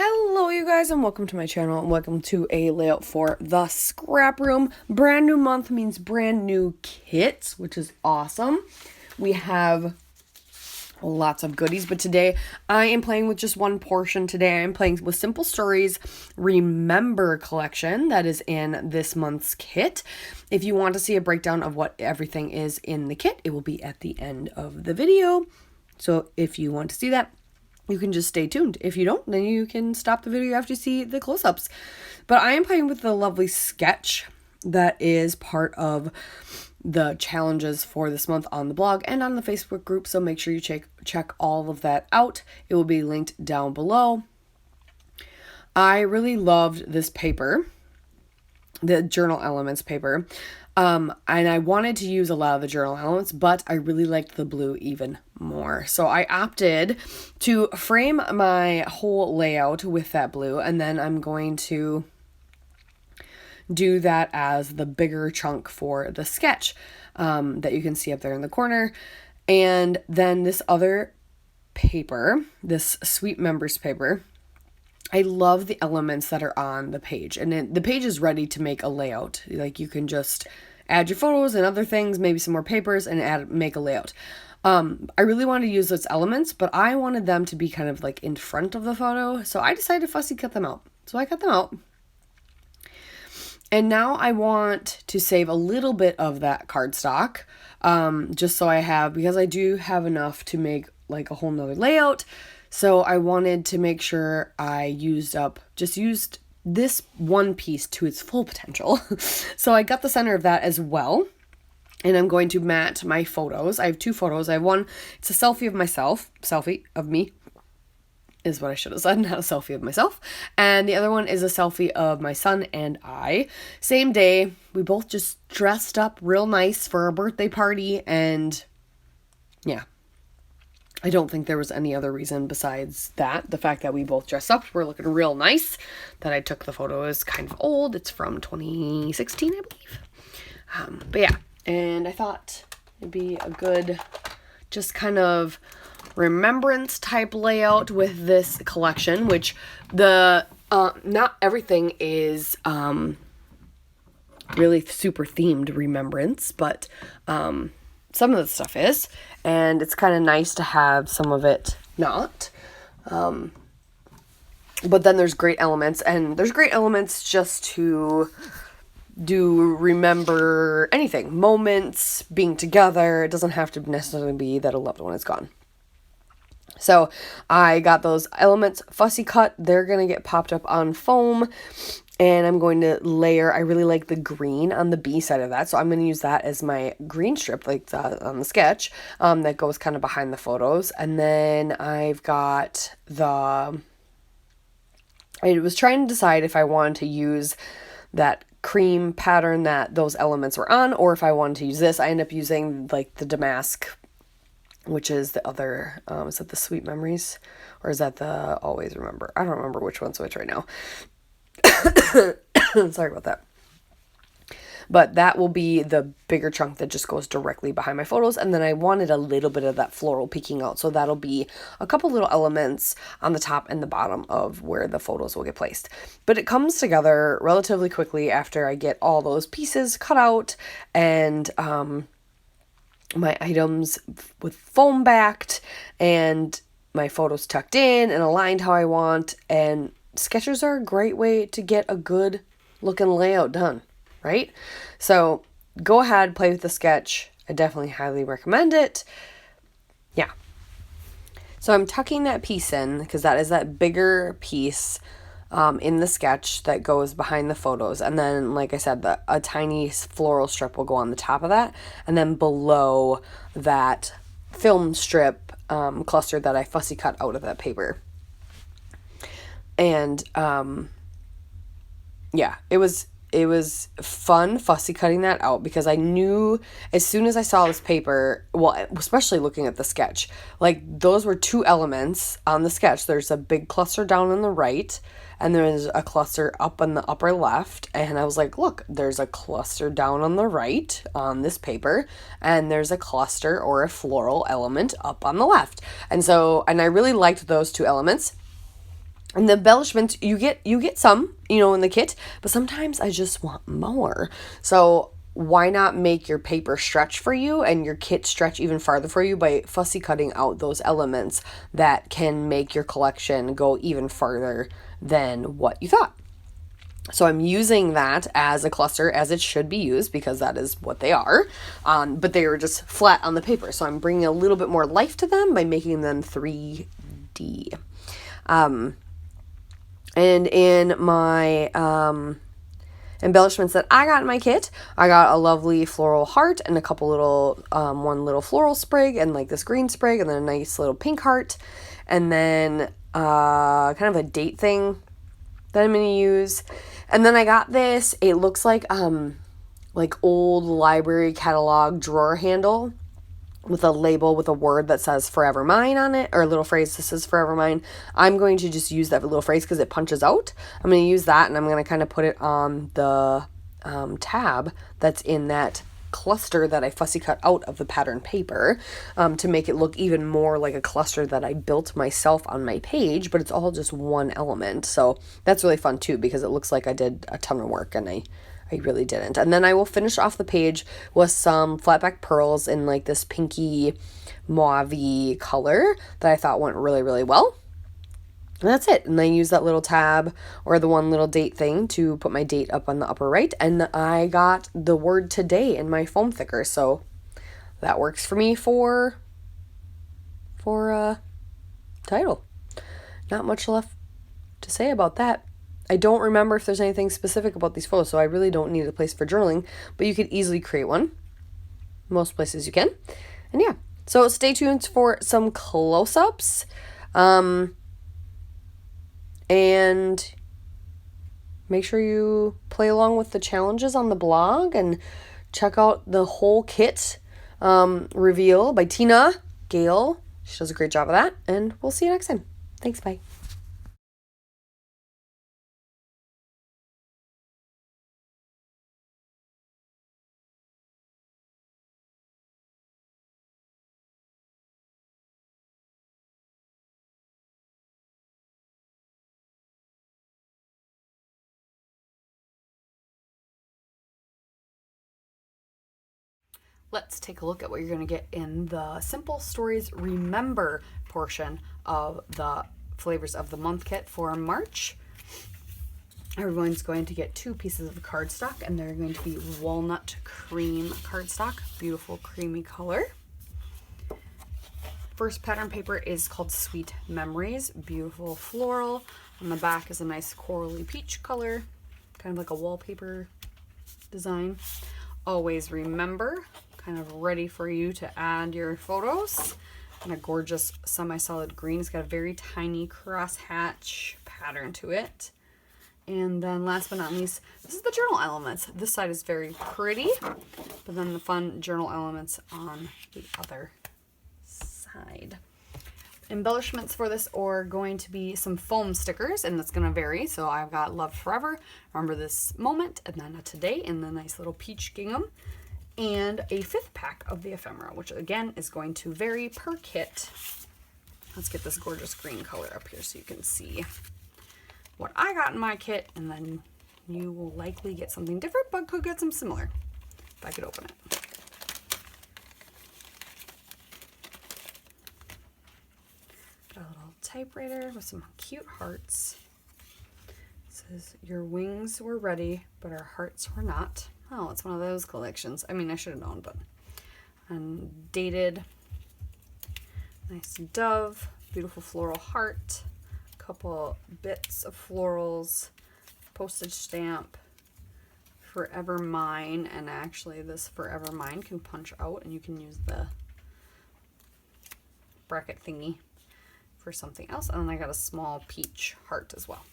Hello you guys and welcome to my channel and welcome to a layout for the scrap room. Brand new month means brand new kits, which is awesome. We have lots of goodies, but today I am playing with just one portion. Today I am playing with Simple Stories Remember collection that is in this month's kit. If you want to see a breakdown of what everything is in the kit, it will be at the end of the video. So if you want to see that, you can just stay tuned. If you don't, then you can stop the video after you see the close-ups. But I am playing with the lovely sketch that is part of the challenges for this month on the blog and on the Facebook group. So make sure you check all of that out. It will be linked down below. I really loved this paper, the journal elements paper. And I wanted to use a lot of the journal elements, but I really liked the blue even more. So I opted to frame my whole layout with that blue, and then I'm going to do that as the bigger chunk for the sketch that you can see up there in the corner. And then this other paper, this Sweet Members paper, I love the elements that are on the page, and the page is ready to make a layout. Like, you can just add your photos and other things, maybe some more papers, and make a layout. I really wanted to use those elements, but I wanted them to be kind of like in front of the photo, so I decided to fussy cut them out. So I cut them out. And now I want to save a little bit of that cardstock, just so I have, because I do have enough to make like a whole nother layout. So I wanted to make sure I used this one piece to its full potential. So I got the center of that as well. And I'm going to mat my photos. I have two photos. I have one, it's a selfie of me, is what I should have said, not a selfie of myself. And the other one is a selfie of my son and I. Same day, we both just dressed up real nice for our birthday party, and yeah. I don't think there was any other reason besides that. The fact that we both dressed up, we're looking real nice. That I took the photo is kind of old. It's from 2016, I believe. But yeah, and I thought it'd be a good, just kind of remembrance type layout with this collection, which not everything is really super themed remembrance, but some of the stuff is, and it's kind of nice to have some of it not. But then there's great elements, and there's great elements just to remember anything, moments, being together. It doesn't have to necessarily be that a loved one is gone. So I got those elements fussy cut. They're going to get popped up on foam. And I'm going to layer, I really like the green on the B side of that. So I'm going to use that as my green strip, like on the sketch, that goes kind of behind the photos. And then I've got I was trying to decide if I wanted to use that cream pattern that those elements were on, or if I wanted to use this. I end up using like the damask, which is the other, is that the Sweet Memories? Or is that the Always Remember? I don't remember which one's which right now. Sorry about that. But that will be the bigger chunk that just goes directly behind my photos. And then I wanted a little bit of that floral peeking out. So that'll be a couple little elements on the top and the bottom of where the photos will get placed. But it comes together relatively quickly after I get all those pieces cut out and my items with foam backed and my photos tucked in and aligned how I want. And sketchers are a great way to get a good looking layout done, right? So go ahead, play with the sketch. I definitely highly recommend it. Yeah. So I'm tucking that piece in because that is that bigger piece in the sketch that goes behind the photos. And then, like I said, a tiny floral strip will go on the top of that. And then below that film strip cluster that I fussy cut out of that paper. And, yeah, it was fun fussy cutting that out because I knew as soon as I saw this paper, well, especially looking at the sketch, like those were two elements on the sketch. There's a big cluster down on the right and there's a cluster up on the upper left. And I was like, look, there's a cluster down on the right on this paper and there's a cluster or a floral element up on the left. And I really liked those two elements. And the embellishments, you get some, you know, in the kit, but sometimes I just want more. So why not make your paper stretch for you and your kit stretch even farther for you by fussy cutting out those elements that can make your collection go even farther than what you thought. So I'm using that as a cluster, as it should be used, because that is what they are. But they are just flat on the paper. So I'm bringing a little bit more life to them by making them 3D. And in my embellishments that I got in my kit, I got a lovely floral heart and a couple little, one little floral sprig and like this green sprig and then a nice little pink heart. And then kind of a date thing that I'm going to use. And then I got this, it looks like old library catalog drawer handle with a label with a word that says Forever Mine on it, or a little phrase that says Forever Mine. I'm going to just use that little phrase because it punches out. I'm going to use that and I'm going to kind of put it on the tab that's in that cluster that I fussy cut out of the pattern paper to make it look even more like a cluster that I built myself on my page, but it's all just one element. So that's really fun too because it looks like I did a ton of work and I really didn't. And then I will finish off the page with some flatback pearls in like this pinky mauve-y color that I thought went really, really well. And that's it. And I use that little tab or the one little date thing to put my date up on the upper right. And I got the word today in my foam thicker. So that works for me for title. Not much left to say about that. I don't remember if there's anything specific about these photos, so I really don't need a place for journaling, but you could easily create one. Most places you can. And yeah, so stay tuned for some close-ups. And make sure you play along with the challenges on the blog and check out the whole kit reveal by Tina Gale. She does a great job of that, and we'll see you next time. Thanks, bye. Let's take a look at what you're going to get in the Simple Stories Remember portion of the Flavors of the Month kit for March. Everyone's going to get 2 pieces of cardstock, and they're going to be walnut cream cardstock. Beautiful creamy color. First pattern paper is called Sweet Memories. Beautiful floral. On the back is a nice corally peach color, kind of like a wallpaper design. Always Remember, kind of ready for you to add your photos. And a gorgeous semi-solid green. It's got a very tiny crosshatch pattern to it. And then last but not least, this is the journal elements. This side is very pretty, but then the fun journal elements on the other side. Embellishments for this are going to be some foam stickers, and it's going to vary. So I've got Love Forever, Remember This Moment, and then a Today in the nice little peach gingham. And a 5th pack of the ephemera, which again is going to vary per kit. Let's get this gorgeous green color up here so you can see what I got in my kit, and then you will likely get something different, but could get some similar if I could open it. Got a little typewriter with some cute hearts. It says, your wings were ready, but our hearts were not. Oh, it's one of those collections. I mean, I should have known, but dated. Nice dove, beautiful floral heart, couple bits of florals, postage stamp, Forever Mine, and actually this Forever Mine can punch out and you can use the bracket thingy for something else. And then I got a small peach heart as well.